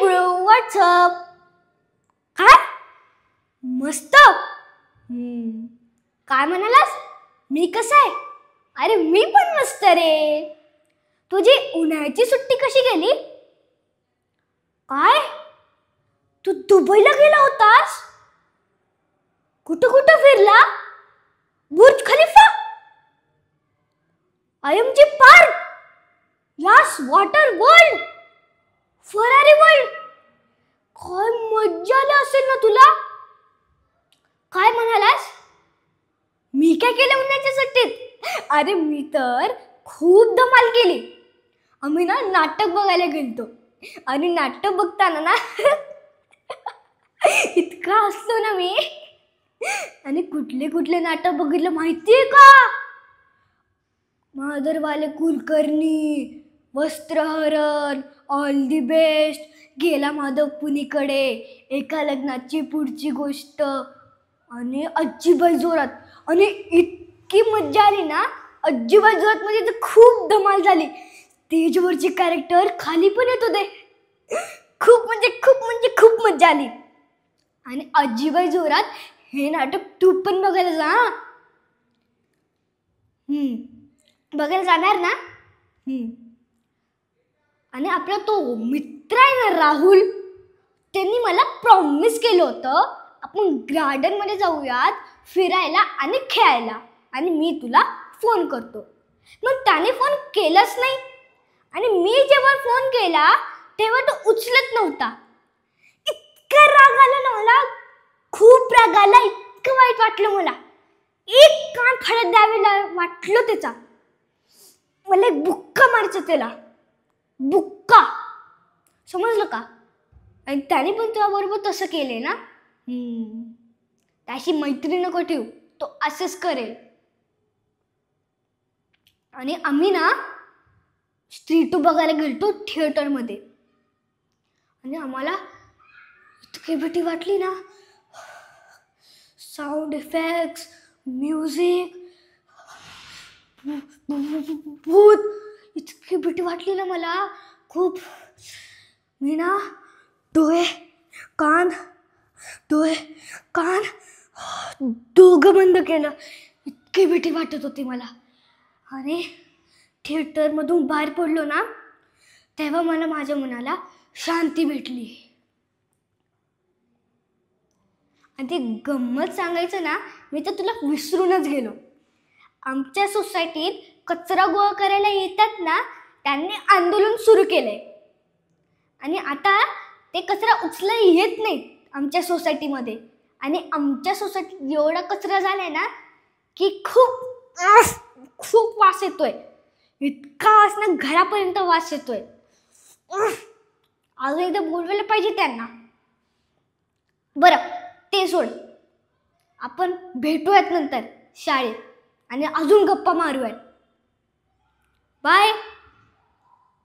Bro, WhatsApp? काय मस्त. काय म्हणालास? मी कसा आहे? अरे मी पण मस्त रे. तुझी उन्हाळ्याची सुट्टी कशी गेली? काय तू दुबईला गेला होतास? कुठं कुठं फिरला? बुर्ज खलिफा, IMG पार्क, यास वॉटर वर्ल्ड, फरारी वर्ल्ड. काय मज्जा आली असेल ना तुला? काय म्हणालास? मी काय केलं उन्हाळ्याच्या सुट्टीत? अरे मी तर खूप धमाल केली. आम्ही ना नाटक बघायला गेलतो आणि नाटक बघताना ना इतका हसलो ना मी. आणि कुठले कुठले नाटक बघितलं माहितीये का? माधरवाले कुलकर्णी, वस्त्रहरण, ऑल दी बेस्ट, गेला माधव पुनीकडे, एका लग्नाची पुढची गोष्ट आणि अज्जीबाई जोरात. आणि इतकी मज्जा आली ना, अज्जीबाई जोरात मध्ये तर खूप धमाल झाली. स्टेजवरचे कॅरेक्टर खाली पण येत होते. खूप खूप मज्जा आली. आणि अज्जीबाई जोरात हे नाटक तू पण बघायला जा. बघायला जाणार ना? आणि आपला तो मित्र आहे ना राहुल, त्यांनी मला प्रॉमिस केलं होतं आपण गार्डन मध्ये जाऊयात फिरायला आणि खेळायला, आणि मी तुला फोन करतो. मग त्याने फोन केलाच नाही. आणि मी जेव्हा फोन केला तेव्हा तो उचलत नव्हता. इतका राग आला ना मला, खूप राग आला. इतकं वाईट वाटलं मला. एक कान फाडत द्यावेला वाटलं त्याचा. मला एक बुक्का मारायचं त्याला, बुक्का. समजलं का? आणि त्याने पण तुझ्या बरोबर तसं केले ना. त्याशी मैत्री नको ठेवू, तो असंच करेल. आणि आम्ही ना स्त्री 2 बघायला गेलतो थिएटरमध्ये. आणि आम्हाला इतकी भीती वाटली ना. साऊंड इफेक्ट्स, म्युझिक, भूत, इतकी भीती वाटली ना मला खूप. मी ना डोळे कान दोघं बंद केलं. इतकी भीती वाटत होती मला. आणि थिएटरमधून बाहेर पडलो ना, तेव्हा मला माझ्या मनाला शांती भेटली. आणि ती गंमत सांगायचं ना, मी तर तुला विसरूनच गेलो. आमच्या सोसायटीत कचरा गोळा करायला येतात ना, त्यांनी आंदोलन सुरू केलंय. आणि आता ते कचरा उचलायला येत नाहीत आमच्या सोसायटीमध्ये. आणि आमच्या सोसायटीत एवढा कचरा झालाय ना की खूप वास येतोय. इतका वास ना, घरापर्यंत वास येतोय. अजून एकदा बोलवायला पाहिजे त्यांना. बरं ते सोड, आपण भेटूयात नंतर शाळेत आणि अजून गप्पा मारूयात. बाय.